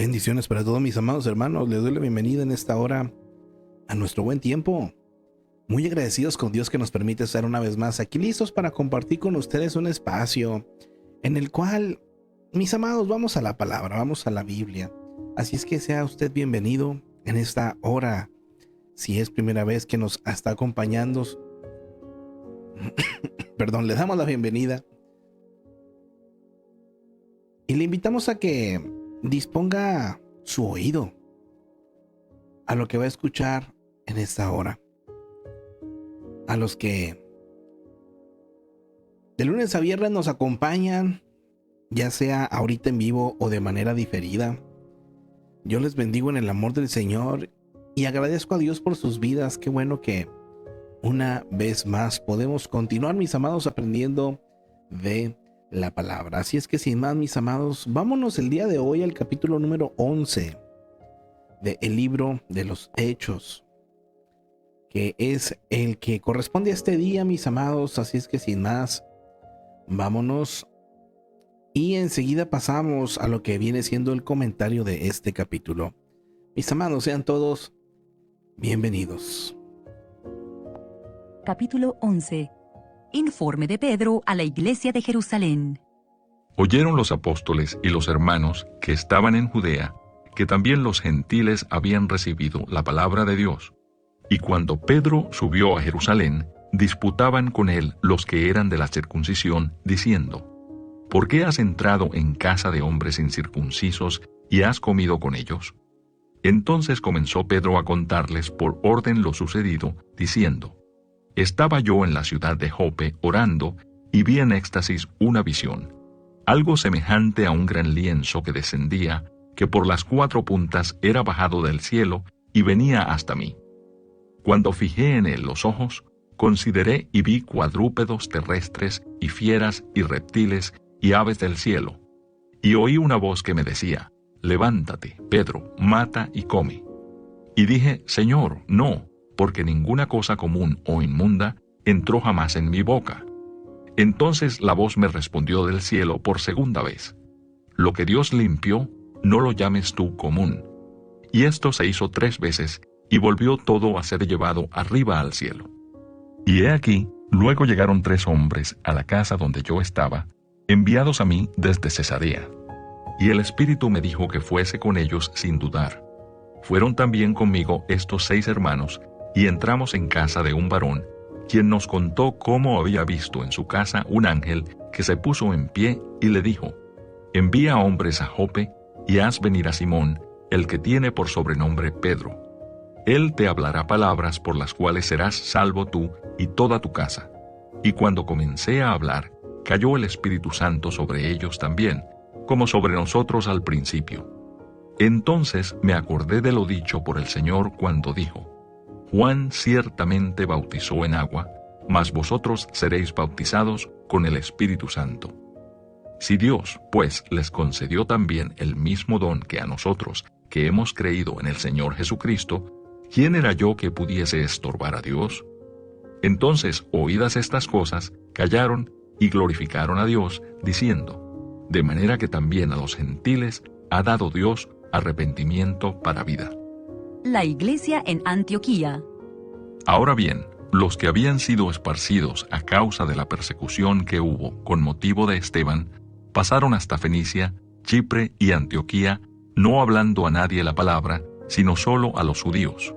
Bendiciones para todos mis amados hermanos. Les doy la bienvenida en esta hora a nuestro buen tiempo. Muy agradecidos con Dios que nos permite estar una vez más aquí listos para compartir con ustedes un espacio en el cual, mis amados, vamos a la palabra, vamos a la Biblia. Así es que sea usted bienvenido en esta hora. Si es primera vez que nos está acompañando, perdón, le damos la bienvenida y le invitamos a que disponga su oído a lo que va a escuchar en esta hora. A los que de lunes a viernes nos acompañan, ya sea ahorita en vivo o de manera diferida, yo les bendigo en el amor del Señor y agradezco a Dios por sus vidas. Qué bueno que una vez más podemos continuar, mis amados, aprendiendo de la palabra. Así es que sin más, mis amados, vámonos el día de hoy al capítulo número 11 del libro de los Hechos, que es el que corresponde a este día, mis amados. Así es que sin más, vámonos y enseguida pasamos a lo que viene siendo el comentario de este capítulo. Mis amados, sean todos bienvenidos. Capítulo 11. Informe de Pedro a la iglesia de Jerusalén. Oyeron los apóstoles y los hermanos que estaban en Judea, que también los gentiles habían recibido la palabra de Dios. Y cuando Pedro subió a Jerusalén, disputaban con él los que eran de la circuncisión, diciendo: ¿Por qué has entrado en casa de hombres incircuncisos y has comido con ellos? Entonces comenzó Pedro a contarles por orden lo sucedido, diciendo: Estaba yo en la ciudad de Jope orando, y vi en éxtasis una visión, algo semejante a un gran lienzo que descendía, que por las 4 puntas era bajado del cielo y venía hasta mí. Cuando fijé en él los ojos, consideré y vi cuadrúpedos terrestres y fieras y reptiles y aves del cielo. Y oí una voz que me decía: Levántate, Pedro, mata y come. Y dije: Señor, no, porque ninguna cosa común o inmunda entró jamás en mi boca. Entonces la voz me respondió del cielo por segunda vez: Lo que Dios limpió, no lo llames tú común. Y esto se hizo 3 veces, y volvió todo a ser llevado arriba al cielo. Y he aquí, luego llegaron 3 hombres a la casa donde yo estaba, enviados a mí desde Cesarea. Y el Espíritu me dijo que fuese con ellos sin dudar. Fueron también conmigo estos 6 hermanos, y entramos en casa de un varón, quien nos contó cómo había visto en su casa un ángel que se puso en pie y le dijo: Envía hombres a Jope y haz venir a Simón, el que tiene por sobrenombre Pedro. Él te hablará palabras por las cuales serás salvo tú y toda tu casa. Y cuando comencé a hablar, cayó el Espíritu Santo sobre ellos también, como sobre nosotros al principio. Entonces me acordé de lo dicho por el Señor cuando dijo: Juan ciertamente bautizó en agua, mas vosotros seréis bautizados con el Espíritu Santo. Si Dios, pues, les concedió también el mismo don que a nosotros, que hemos creído en el Señor Jesucristo, ¿quién era yo que pudiese estorbar a Dios? Entonces, oídas estas cosas, callaron y glorificaron a Dios, diciendo: De manera que también a los gentiles ha dado Dios arrepentimiento para vida. La iglesia en Antioquía. Ahora bien, los que habían sido esparcidos a causa de la persecución que hubo con motivo de Esteban, pasaron hasta Fenicia, Chipre y Antioquía, no hablando a nadie la palabra, sino solo a los judíos.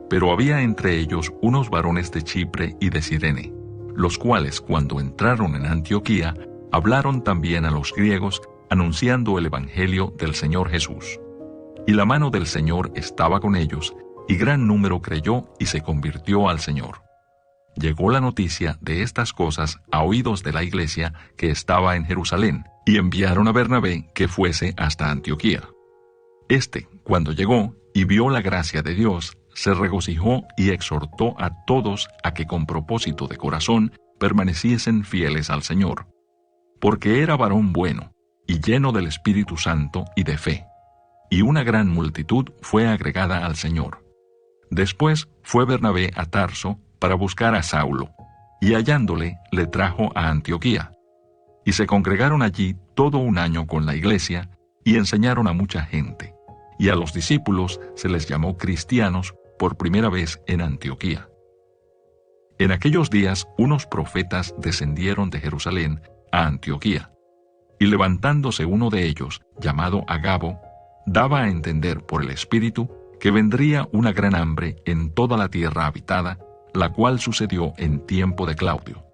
Pero había entre ellos unos varones de Chipre y de Cirene, los cuales, cuando entraron en Antioquía, hablaron también a los griegos, anunciando el evangelio del Señor Jesús. Y la mano del Señor estaba con ellos, y gran número creyó y se convirtió al Señor. Llegó la noticia de estas cosas a oídos de la iglesia que estaba en Jerusalén, y enviaron a Bernabé que fuese hasta Antioquía. Este, cuando llegó y vio la gracia de Dios, se regocijó y exhortó a todos a que con propósito de corazón permaneciesen fieles al Señor, porque era varón bueno, y lleno del Espíritu Santo y de fe, y una gran multitud fue agregada al Señor. Después fue Bernabé a Tarso para buscar a Saulo, y hallándole le trajo a Antioquía. Y se congregaron allí todo un año con la iglesia, y enseñaron a mucha gente, y a los discípulos se les llamó cristianos por primera vez en Antioquía. En aquellos días unos profetas descendieron de Jerusalén a Antioquía, y levantándose uno de ellos, llamado Agabo, daba a entender por el Espíritu que vendría una gran hambre en toda la tierra habitada, la cual sucedió en tiempo de Claudio.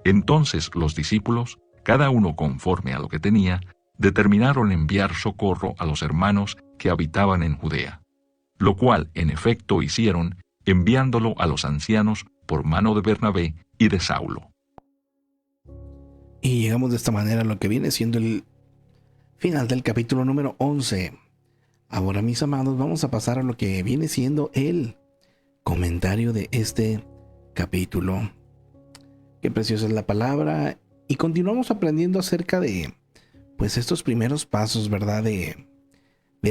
Entonces los discípulos, cada uno conforme a lo que tenía, determinaron enviar socorro a los hermanos que habitaban en Judea, lo cual en efecto hicieron, enviándolo a los ancianos por mano de Bernabé y de Saulo. Y llegamos de esta manera a lo que viene siendo el final del capítulo número 11. Ahora, mis amados, vamos a pasar a lo que viene siendo el comentario de este capítulo. Qué preciosa es la palabra. Y continuamos aprendiendo acerca de, pues, estos primeros pasos, ¿verdad? De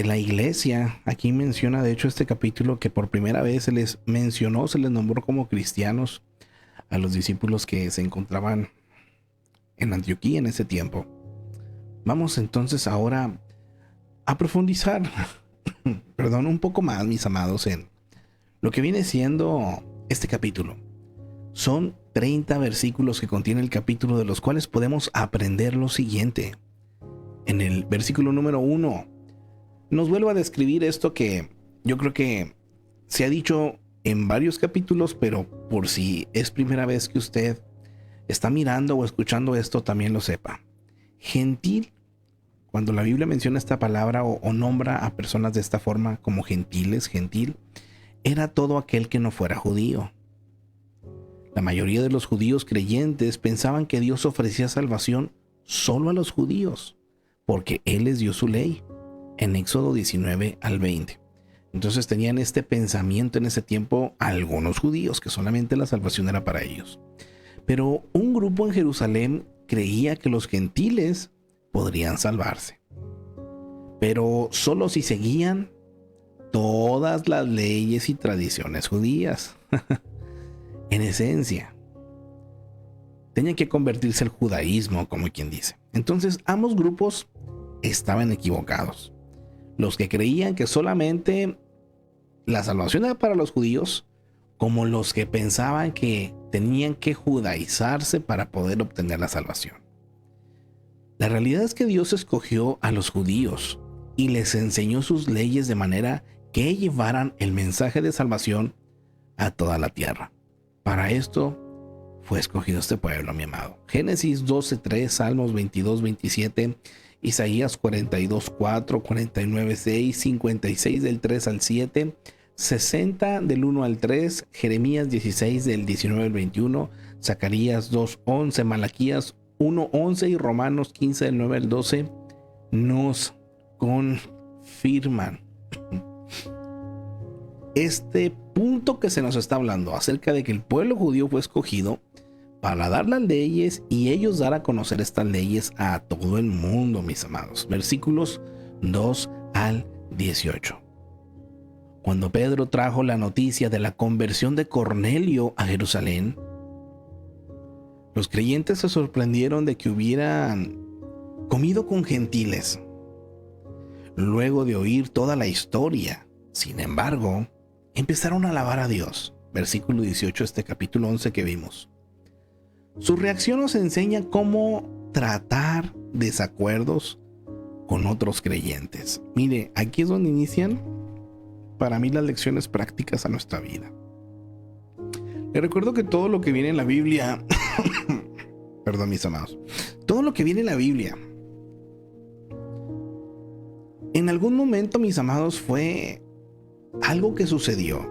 la iglesia. Aquí menciona, de hecho, este capítulo que por primera vez se les mencionó, se les nombró como cristianos a los discípulos que se encontraban en Antioquía en ese tiempo. Vamos entonces ahora a profundizar, un poco más, mis amados, en lo que viene siendo este capítulo. Son 30 versículos que contiene el capítulo, de los cuales podemos aprender lo siguiente. En el versículo número 1, nos vuelve a describir esto que yo creo que se ha dicho en varios capítulos, pero por si es primera vez que usted está mirando o escuchando esto, también lo sepa. Gentil, cuando la Biblia menciona esta palabra o nombra a personas de esta forma como gentiles, gentil, era todo aquel que no fuera judío. La mayoría de los judíos creyentes pensaban que Dios ofrecía salvación solo a los judíos, porque Él les dio su ley, en Éxodo 19 al 20. Entonces tenían este pensamiento en ese tiempo algunos judíos, que solamente la salvación era para ellos. Pero un grupo en Jerusalén creía que los gentiles podrían salvarse, pero solo si seguían todas las leyes y tradiciones judías. En esencia, tenían que convertirse al judaísmo, como quien dice. Entonces, ambos grupos estaban equivocados. Los que creían que solamente la salvación era para los judíos, como los que pensaban que tenían que judaizarse para poder obtener la salvación. La realidad es que Dios escogió a los judíos y les enseñó sus leyes de manera que llevaran el mensaje de salvación a toda la tierra. Para esto fue escogido este pueblo, mi amado. Génesis 12:3, Salmos 22:27, Isaías 42:4, 49:6, 56 del 3 al 7, 60 del 1 al 3, Jeremías 16 del 19 al 21, Zacarías 2:11, Malaquías 1:11 y Romanos 15 del 9 al 12 nos confirman este punto que se nos está hablando acerca de que el pueblo judío fue escogido para dar las leyes y ellos dar a conocer estas leyes a todo el mundo, mis amados. Versículos 2 al 18. Cuando Pedro trajo la noticia de la conversión de Cornelio a Jerusalén, los creyentes se sorprendieron de que hubieran comido con gentiles, luego de oír toda la historia. Sin embargo, empezaron a alabar a Dios. Versículo 18, este capítulo 11 que vimos. Su reacción nos enseña cómo tratar desacuerdos con otros creyentes. Mire, aquí es donde inician para mí las lecciones prácticas a nuestra vida. Les recuerdo que todo lo que viene en la Biblia, perdón, mis amados, todo lo que viene en la Biblia, en algún momento, mis amados, fue algo que sucedió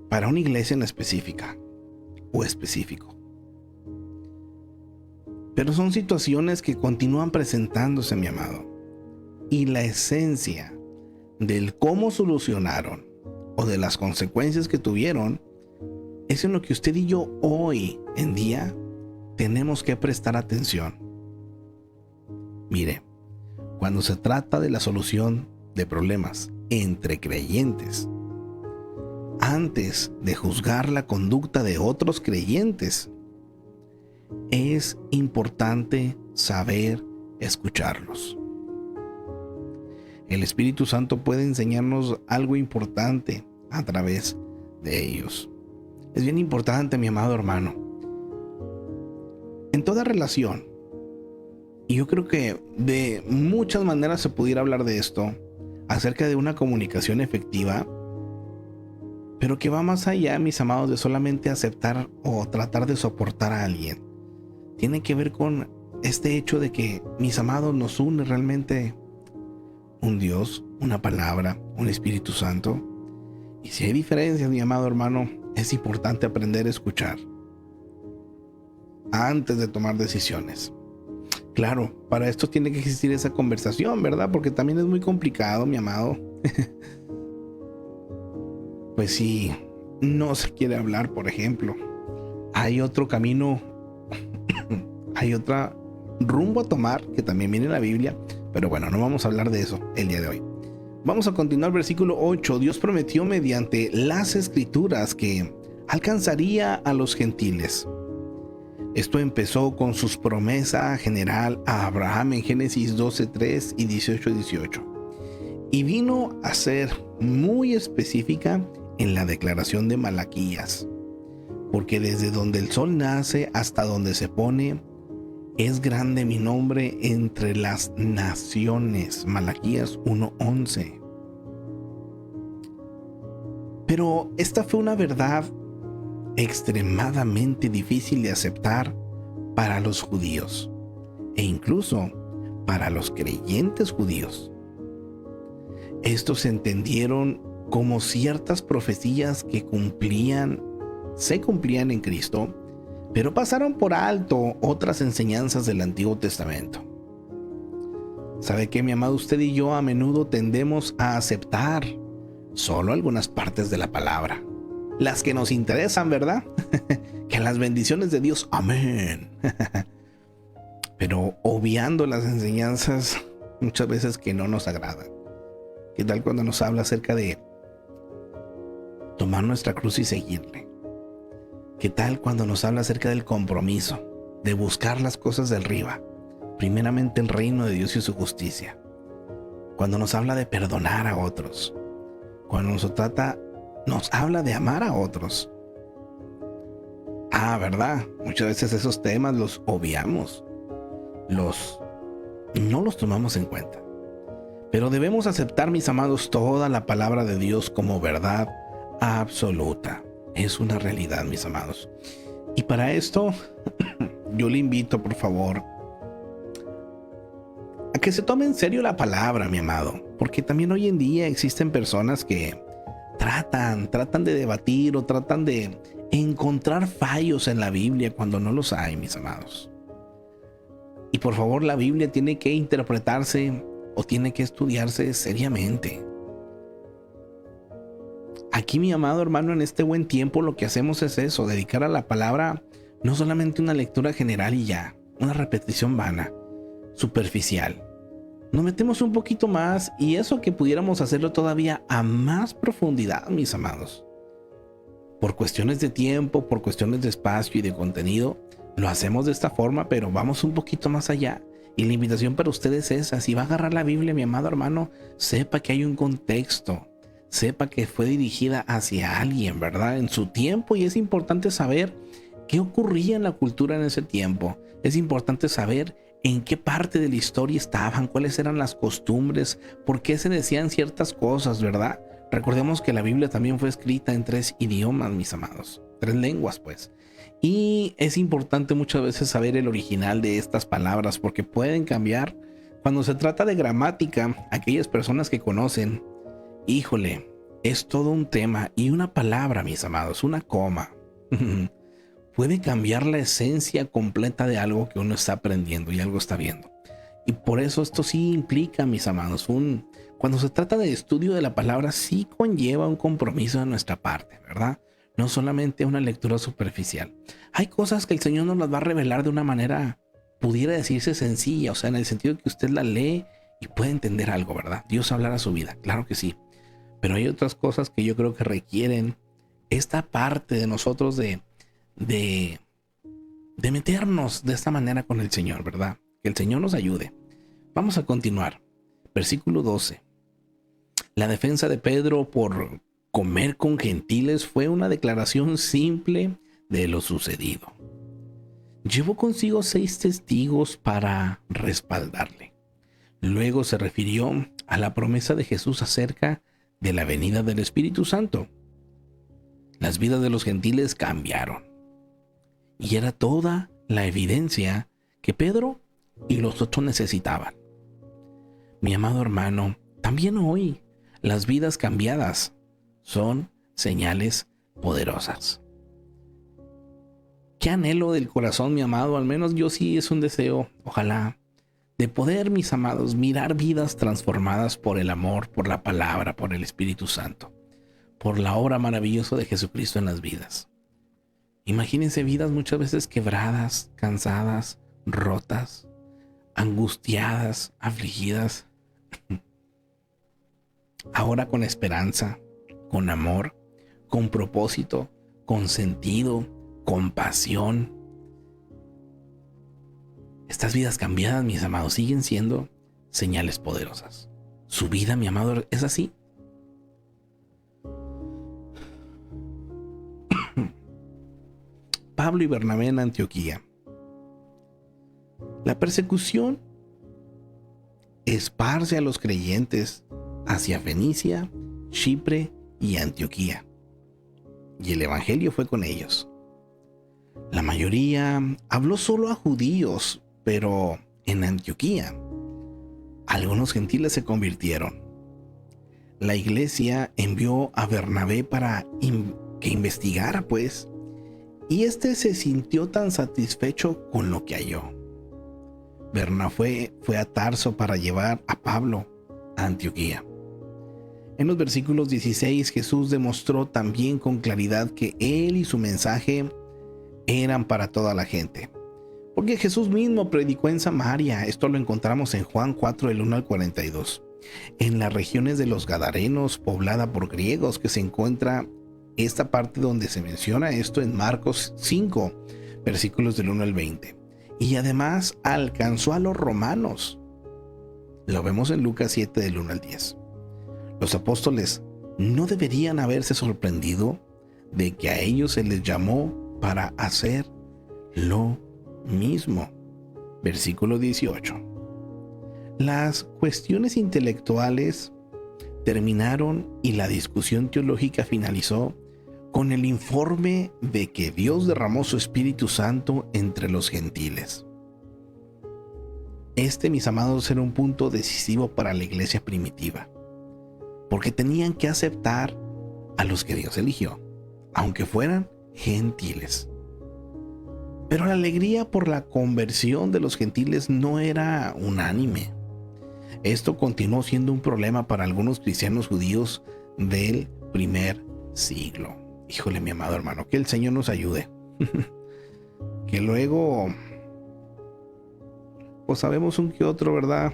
para una iglesia en específica o específico. Pero son situaciones que continúan presentándose, mi amado. Y la esencia del cómo solucionaron o de las consecuencias que tuvieron es en lo que usted y yo hoy en día tenemos que prestar atención. Mire, cuando se trata de la solución de problemas entre creyentes, antes de juzgar la conducta de otros creyentes, es importante saber escucharlos. El Espíritu Santo puede enseñarnos algo importante a través de ellos. Es bien importante, mi amado hermano. En toda relación, y yo creo que de muchas maneras se pudiera hablar de esto, acerca de una comunicación efectiva, pero que va más allá, mis amados, de solamente aceptar o tratar de soportar a alguien. Tiene que ver con este hecho de que, mis amados, nos une realmente un Dios, una palabra, un Espíritu Santo. Y si hay diferencias, mi amado hermano, es importante aprender a escuchar antes de tomar decisiones. Claro, para esto tiene que existir esa conversación, ¿verdad? Porque también es muy complicado, mi amado. Pues si no se quiere hablar, por ejemplo, hay otro camino, hay otro rumbo a tomar que también viene en la Biblia. Pero bueno, no vamos a hablar de eso el día de hoy. Vamos a continuar, versículo 8. Dios prometió mediante las Escrituras que alcanzaría a los gentiles. Esto empezó con sus promesas general a Abraham en Génesis 12:3 y 18:18. Y vino a ser muy específica en la declaración de Malaquías. Porque desde donde el sol nace hasta donde se pone, es grande mi nombre entre las naciones. Malaquías 1:11. Pero esta fue una verdad extremadamente difícil de aceptar para los judíos e incluso para los creyentes judíos. Estos se entendieron como ciertas profecías que se cumplían en Cristo, pero pasaron por alto otras enseñanzas del Antiguo Testamento. ¿Sabe qué, mi amado? Usted y yo a menudo tendemos a aceptar solo algunas partes de la palabra, las que nos interesan, ¿verdad? Que las bendiciones de Dios, amén. Pero obviando las enseñanzas muchas veces que no nos agradan. ¿Qué tal cuando nos habla acerca de tomar nuestra cruz y seguirle? ¿Qué tal cuando nos habla acerca del compromiso, de buscar las cosas del arriba, primeramente el reino de Dios y su justicia? Cuando nos habla de perdonar a otros, cuando nos habla de amar a otros. ¿Verdad? Muchas veces esos temas los obviamos, no los tomamos en cuenta. Pero debemos aceptar, mis amados, toda la palabra de Dios como verdad absoluta. Es una realidad, mis amados. Y para esto, yo le invito, por favor, a que se tome en serio la palabra, mi amado. Porque también hoy en día existen personas que tratan de debatir o tratan de encontrar fallos en la Biblia cuando no los hay, mis amados. Y por favor, la Biblia tiene que interpretarse o tiene que estudiarse seriamente. Aquí, mi amado hermano, en este buen tiempo lo que hacemos es eso, dedicar a la palabra no solamente una lectura general y ya, una repetición vana, superficial. Nos metemos un poquito más y eso que pudiéramos hacerlo todavía a más profundidad, mis amados. Por cuestiones de tiempo, por cuestiones de espacio y de contenido, lo hacemos de esta forma, pero vamos un poquito más allá. Y la invitación para ustedes es esa: si va a agarrar la Biblia, mi amado hermano, sepa que hay un contexto, sepa que fue dirigida hacia alguien, ¿verdad? En su tiempo, y es importante saber qué ocurría en la cultura en ese tiempo. Es importante saber en qué parte de la historia estaban, cuáles eran las costumbres, por qué se decían ciertas cosas, ¿verdad? Recordemos que la Biblia también fue escrita en 3 idiomas, mis amados, 3 lenguas, pues. Y es importante muchas veces saber el original de estas palabras, porque pueden cambiar. Cuando se trata de gramática, aquellas personas que conocen, híjole, es todo un tema. Y una palabra, mis amados, una coma, puede cambiar la esencia completa de algo que uno está aprendiendo y algo está viendo. Y por eso esto sí implica, mis amados, cuando se trata de estudio de la palabra, sí conlleva un compromiso de nuestra parte, ¿verdad? No solamente una lectura superficial. Hay cosas que el Señor nos las va a revelar de una manera, pudiera decirse sencilla, o sea, en el sentido de que usted la lee y puede entender algo, ¿verdad? Dios hablará a su vida, claro que sí. Pero hay otras cosas que yo creo que requieren esta parte de nosotros de meternos de esta manera con el Señor, ¿verdad? Que el Señor nos ayude. Vamos a continuar. Versículo 12. La defensa de Pedro por comer con gentiles fue una declaración simple de lo sucedido. Llevó consigo 6 testigos para respaldarle. Luego se refirió a la promesa de Jesús acerca de la venida del Espíritu Santo. Las vidas de los gentiles cambiaron. Y era toda la evidencia que Pedro y los otros necesitaban. Mi amado hermano, también hoy las vidas cambiadas son señales poderosas. Qué anhelo del corazón, mi amado, al menos yo sí es un deseo, ojalá, de poder, mis amados, mirar vidas transformadas por el amor, por la palabra, por el Espíritu Santo, por la obra maravillosa de Jesucristo en las vidas. Imagínense vidas muchas veces quebradas, cansadas, rotas, angustiadas, afligidas. Ahora con esperanza, con amor, con propósito, con sentido, con pasión. Estas vidas cambiadas, mis amados, siguen siendo señales poderosas. Su vida, mi amado, es así. Pablo y Bernabé en Antioquía. La persecución esparce a los creyentes hacia Fenicia, Chipre y Antioquía. Y el evangelio fue con ellos. La mayoría habló solo a judíos, pero en Antioquía algunos gentiles se convirtieron. La iglesia envió a Bernabé para que investigara, pues, y este se sintió tan satisfecho con lo que halló. Bernabé fue a Tarso para llevar a Pablo a Antioquía. En los versículos 16, Jesús demostró también con claridad que él y su mensaje eran para toda la gente. Porque Jesús mismo predicó en Samaria. Esto lo encontramos en Juan 4, del 1 al 42. En las regiones de los Gadarenos, poblada por griegos, que se encuentra esta parte donde se menciona esto en Marcos 5, versículos del 1 al 20. Y además alcanzó a los romanos. Lo vemos en Lucas 7, del 1 al 10. Los apóstoles no deberían haberse sorprendido de que a ellos se les llamó para hacer lo mismo. Versículo 18. Las cuestiones intelectuales terminaron y la discusión teológica finalizó con el informe de que Dios derramó su Espíritu Santo entre los gentiles. Este, mis amados, era un punto decisivo para la iglesia primitiva, porque tenían que aceptar a los que Dios eligió, aunque fueran gentiles. Pero la alegría por la conversión de los gentiles no era unánime. Esto continuó siendo un problema para algunos cristianos judíos del primer siglo. Híjole, mi amado hermano, que el Señor nos ayude. Que luego, pues sabemos un que otro, ¿verdad?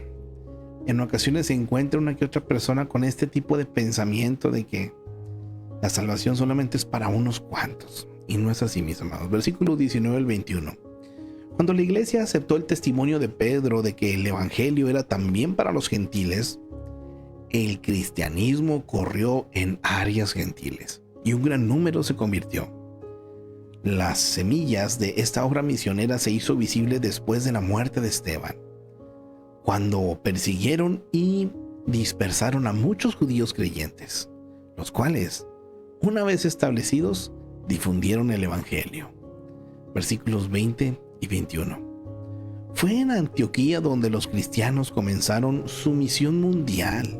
En ocasiones se encuentra una que otra persona con este tipo de pensamiento de que la salvación solamente es para unos cuantos. Y no es así, mis amados. Versículo 19 al 21. Cuando la iglesia aceptó el testimonio de Pedro de que el evangelio era también para los gentiles, el cristianismo corrió en áreas gentiles y un gran número se convirtió. Las semillas de esta obra misionera se hizo visible después de la muerte de Esteban, cuando persiguieron y dispersaron a muchos judíos creyentes, los cuales, una vez establecidos, difundieron el evangelio. Versículos 20 y 21. Fue en Antioquía donde los cristianos comenzaron su misión mundial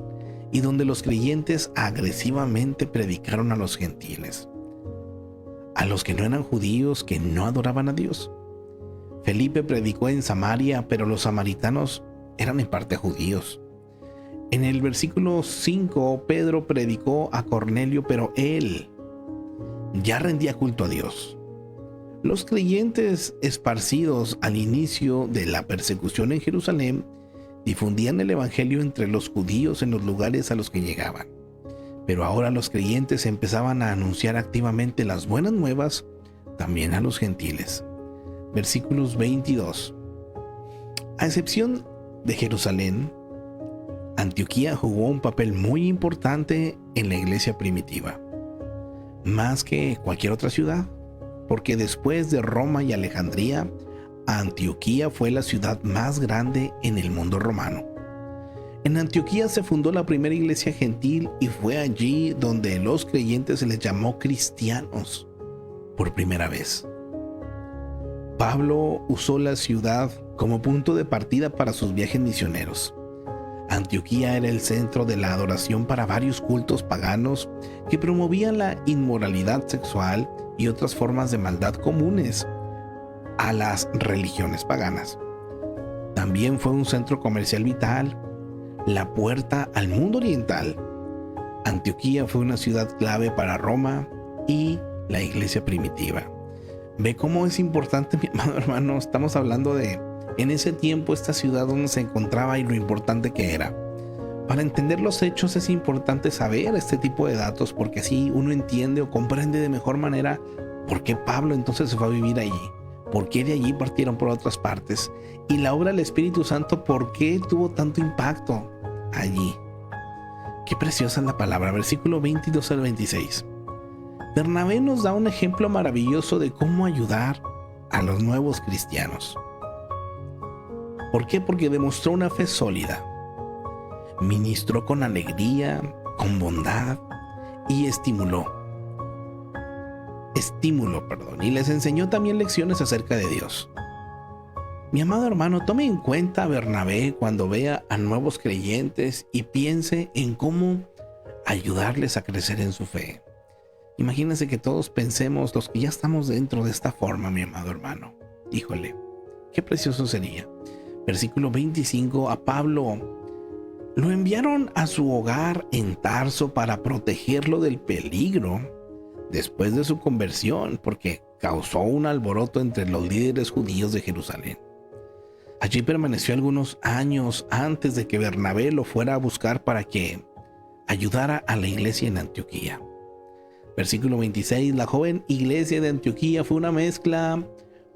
y donde los creyentes agresivamente predicaron a los gentiles, a los que no eran judíos, que no adoraban a Dios. Felipe predicó en Samaria, pero los samaritanos eran en parte judíos. En el versículo 5, Pedro predicó a Cornelio, pero él ya rendía culto a Dios. Los creyentes esparcidos al inicio de la persecución en Jerusalén difundían el evangelio entre los judíos en los lugares a los que llegaban. Pero ahora los creyentes empezaban a anunciar activamente las buenas nuevas también a los gentiles. Versículos 22. A excepción de Jerusalén, Antioquía jugó un papel muy importante en la iglesia primitiva, más que cualquier otra ciudad, porque después de Roma y Alejandría, Antioquía fue la ciudad más grande en el mundo romano. En Antioquía se fundó la primera iglesia gentil y fue allí donde los creyentes se les llamó cristianos por primera vez. Pablo usó la ciudad como punto de partida para sus viajes misioneros. Antioquía era el centro de la adoración para varios cultos paganos que promovían la inmoralidad sexual y otras formas de maldad comunes a las religiones paganas. También fue un centro comercial vital, la puerta al mundo oriental. Antioquía fue una ciudad clave para Roma y la iglesia primitiva. Ve cómo es importante, mi amado hermano. Estamos hablando de, en ese tiempo, esta ciudad donde se encontraba y lo importante que era. Para entender los hechos es importante saber este tipo de datos, porque así uno entiende o comprende de mejor manera por qué Pablo entonces se fue a vivir allí, por qué de allí partieron por otras partes, y la obra del Espíritu Santo, por qué tuvo tanto impacto allí. Qué preciosa es la palabra. Versículo 22 al 26. Bernabé nos da un ejemplo maravilloso de cómo ayudar a los nuevos cristianos. ¿Por qué? Porque demostró una fe sólida. Ministró con alegría, con bondad y estímulo, y les enseñó también lecciones acerca de Dios. Mi amado hermano, tome en cuenta a Bernabé cuando vea a nuevos creyentes y piense en cómo ayudarles a crecer en su fe. Imagínense que todos pensemos, los que ya estamos dentro de esta forma, mi amado hermano. Híjole, qué precioso sería. Versículo 25, a Pablo lo enviaron a su hogar en Tarso para protegerlo del peligro después de su conversión, porque causó un alboroto entre los líderes judíos de Jerusalén. Allí permaneció algunos años antes de que Bernabé lo fuera a buscar para que ayudara a la iglesia en Antioquía. Versículo 26, la joven iglesia de Antioquía fue una mezcla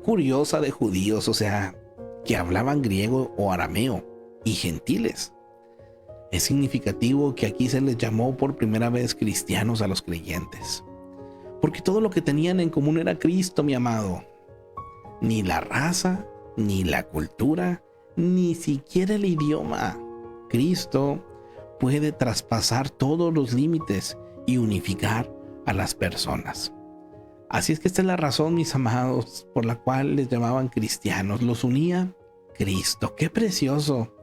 curiosa de judíos, o sea, que hablaban griego o arameo, y gentiles. Es significativo que aquí se les llamó por primera vez cristianos a los creyentes, porque todo lo que tenían en común era Cristo, mi amado. Ni la raza, ni la cultura, ni siquiera el idioma. Cristo puede traspasar todos los límites y unificar a las personas. Así es que esta es la razón, mis amados, por la cual les llamaban cristianos. Los unía Cristo. ¡Qué precioso!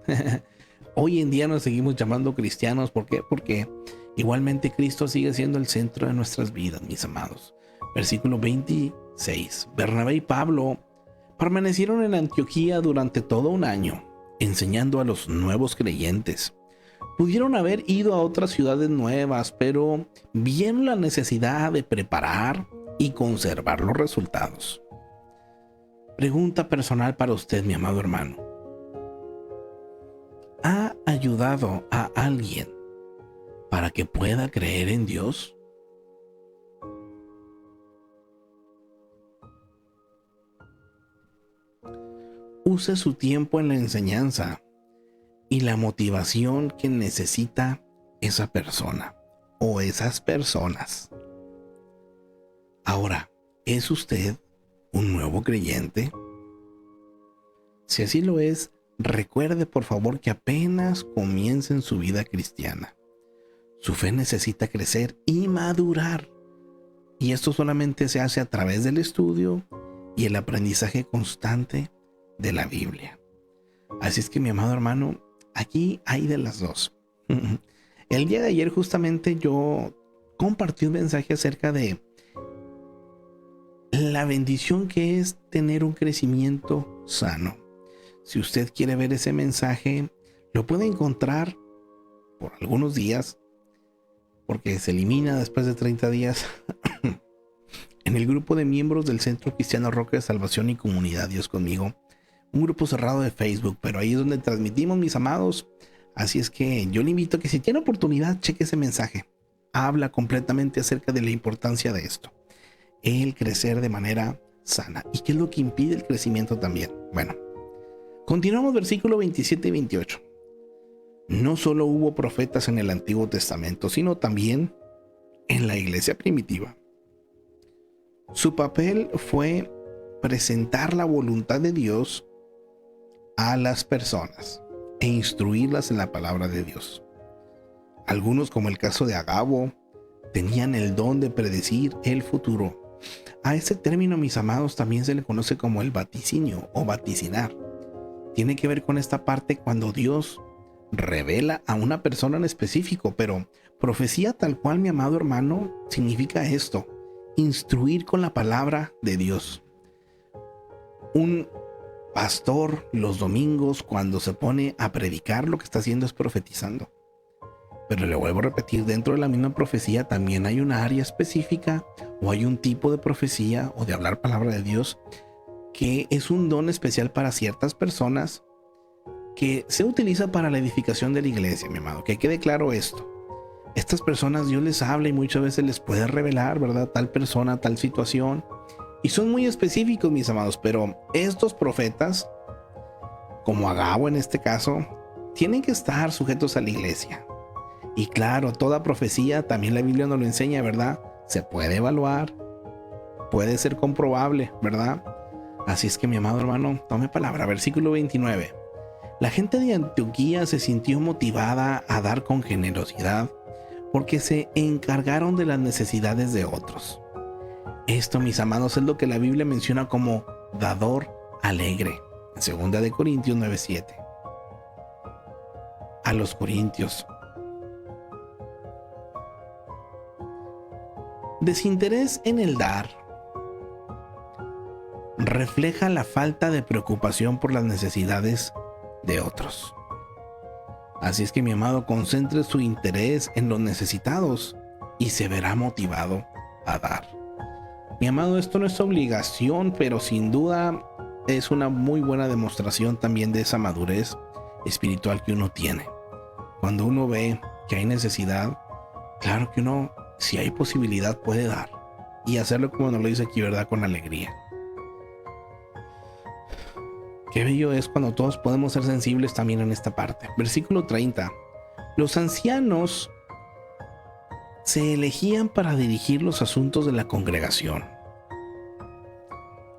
Hoy en día nos seguimos llamando cristianos. ¿Por qué? Porque igualmente Cristo sigue siendo el centro de nuestras vidas, mis amados. Versículo 26. Bernabé y Pablo permanecieron en Antioquía durante todo un año, enseñando a los nuevos creyentes. Pudieron haber ido a otras ciudades nuevas, pero vieron la necesidad de preparar y conservar los resultados. Pregunta personal para usted, mi amado hermano. ¿Ha ayudado a alguien para que pueda creer en Dios? Use su tiempo en la enseñanza y la motivación que necesita esa persona o esas personas. Ahora, ¿es usted un nuevo creyente? Si así lo es, recuerde por favor que apenas comienza en su vida cristiana. Su fe necesita crecer y madurar. Y esto solamente se hace a través del estudio y el aprendizaje constante de la Biblia. Así es que, mi amado hermano, aquí hay de las dos. El día de ayer justamente yo compartí un mensaje acerca de la bendición que es tener un crecimiento sano. Si usted quiere ver ese mensaje, lo puede encontrar por algunos días, porque se elimina después de 30 días, en el grupo de miembros del Centro Cristiano Roca de Salvación y Comunidad Dios Conmigo, un grupo cerrado de Facebook, pero ahí es donde transmitimos, mis amados. Así es que yo le invito a que si tiene oportunidad, cheque ese mensaje. Habla completamente acerca de la importancia de esto, el crecer de manera sana. ¿Y qué es lo que impide el crecimiento también? Bueno, Continuamos versículo 27 y 28. No solo hubo profetas en el Antiguo Testamento, sino también en la iglesia primitiva. Su papel fue presentar la voluntad de Dios a las personas e instruirlas en la palabra de Dios. Algunos, como el caso de Agabo, tenían el don de predecir el futuro. A ese término, mis amados, también se le conoce como el vaticinio o vaticinar. Tiene que ver con esta parte cuando Dios revela a una persona en específico, pero profecía tal cual, mi amado hermano, significa esto: instruir con la palabra de Dios. Un pastor los domingos, cuando se pone a predicar, lo que está haciendo es profetizando. Pero le vuelvo a repetir, dentro de la misma profecía también hay una área específica o hay un tipo de profecía o de hablar palabra de Dios que es un don especial para ciertas personas, que se utiliza para la edificación de la iglesia, mi amado. Que quede claro esto: estas personas Dios les habla y muchas veces les puede revelar, ¿verdad?, tal persona, tal situación, y son muy específicos, mis amados. Pero estos profetas, como Agabo en este caso, tienen que estar sujetos a la iglesia. Y claro, toda profecía, también la Biblia nos lo enseña, ¿verdad?, se puede evaluar, puede ser comprobable, ¿verdad? Así es que, mi amado hermano, tome palabra. Versículo 29. La gente de Antioquía se sintió motivada a dar con generosidad porque se encargaron de las necesidades de otros. Esto, mis amados, es lo que la Biblia menciona como dador alegre, en 2 Corintios 9:7. A los corintios. Desinterés en el dar refleja la falta de preocupación por las necesidades de otros. Así es que, mi amado, concentre su interés en los necesitados y se verá motivado a dar. Mi amado, esto no es obligación, pero sin duda es una muy buena demostración también de esa madurez espiritual que uno tiene. Cuando uno ve que hay necesidad, claro que uno, si hay posibilidad, puede dar y hacerlo como nos lo dice aquí, ¿verdad?, con alegría. Qué bello es cuando todos podemos ser sensibles también en esta parte. Versículo 30. Los ancianos se elegían para dirigir los asuntos de la congregación.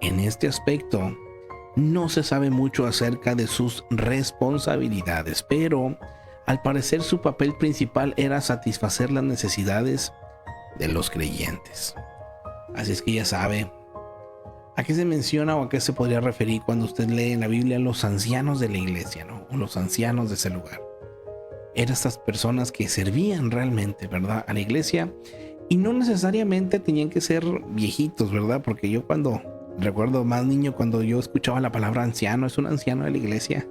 En este aspecto, no se sabe mucho acerca de sus responsabilidades, pero al parecer su papel principal era satisfacer las necesidades de los creyentes. Así es que ya sabe a qué se menciona o a qué se podría referir cuando usted lee en la Biblia los ancianos de la iglesia, ¿no? O los ancianos de ese lugar. Eran estas personas que servían realmente, ¿verdad?, a la iglesia, y no necesariamente tenían que ser viejitos, ¿verdad? Porque yo cuando recuerdo más niño, cuando yo escuchaba la palabra anciano, es un anciano de la iglesia.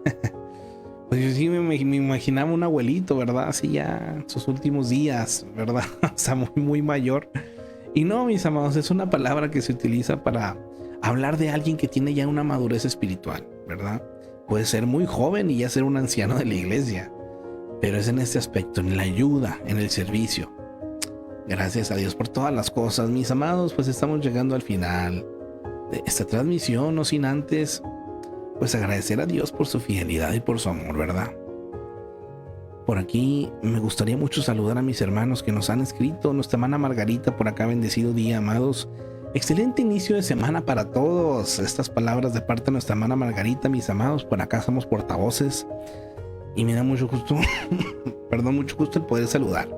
Pues yo sí me imaginaba un abuelito, ¿verdad? Así ya en sus últimos días, ¿verdad? O sea, muy mayor. Y no, mis amados, es una palabra que se utiliza para hablar de alguien que tiene ya una madurez espiritual, ¿verdad? Puede ser muy joven y ya ser un anciano de la iglesia, pero es en este aspecto, en la ayuda, en el servicio. Gracias a Dios por todas las cosas, mis amados. Pues estamos llegando al final de esta transmisión, no sin antes pues agradecer a Dios por su fidelidad y por su amor, ¿verdad? Por aquí me gustaría mucho saludar a mis hermanos que nos han escrito. Nuestra hermana Margarita por acá: bendecido día, amados. Excelente inicio de semana para todos. Estas palabras de parte de nuestra hermana Margarita, mis amados. Por acá somos portavoces y me da mucho gusto, mucho gusto el poder saludar.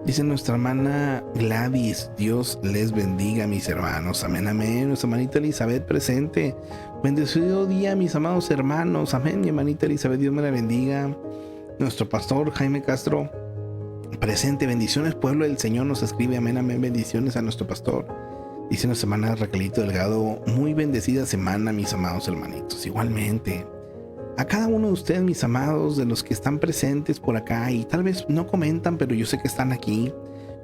Dice nuestra hermana Gladys: Dios les bendiga, mis hermanos. Amén, amén. Nuestra hermanita Elizabeth presente: bendecido día, mis amados hermanos. Amén, mi hermanita Elizabeth, Dios me la bendiga. Nuestro pastor Jaime Castro presente: bendiciones, pueblo del Señor, nos escribe. Amén, amén, bendiciones a nuestro pastor. Dice nuestra hermana Raquelito Delgado: muy bendecida semana, mis amados hermanitos. Igualmente a cada uno de ustedes, mis amados, de los que están presentes por acá y tal vez no comentan, pero yo sé que están aquí.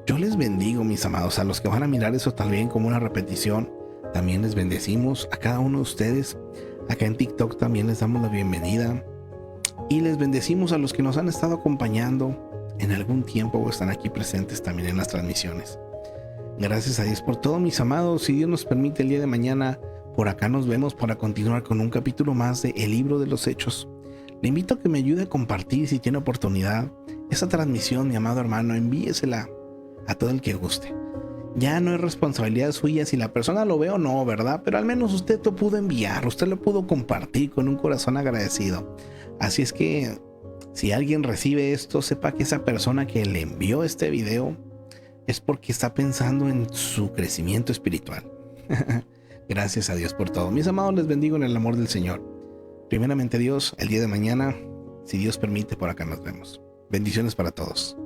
Yo les bendigo, mis amados. A los que van a mirar eso también como una repetición, también les bendecimos. A cada uno de ustedes acá en TikTok también les damos la bienvenida y les bendecimos a los que nos han estado acompañando en algún tiempo o están aquí presentes también en las transmisiones. Gracias a Dios por todo, mis amados. Si Dios nos permite, el día de mañana Por acá nos vemos para continuar con un capítulo más de El Libro de los Hechos. Le invito a que me ayude a compartir, si tiene oportunidad, esa transmisión, mi amado hermano. Envíesela a todo el que guste. Ya no es responsabilidad suya si la persona lo ve o no, ¿verdad? Pero al menos usted lo pudo enviar, usted lo pudo compartir con un corazón agradecido. Así es que si alguien recibe esto, sepa que esa persona que le envió este video es porque está pensando en su crecimiento espiritual. Gracias a Dios por todo. Mis amados, les bendigo en el amor del Señor. Primeramente Dios, el día de mañana, si Dios permite, por acá nos vemos. Bendiciones para todos.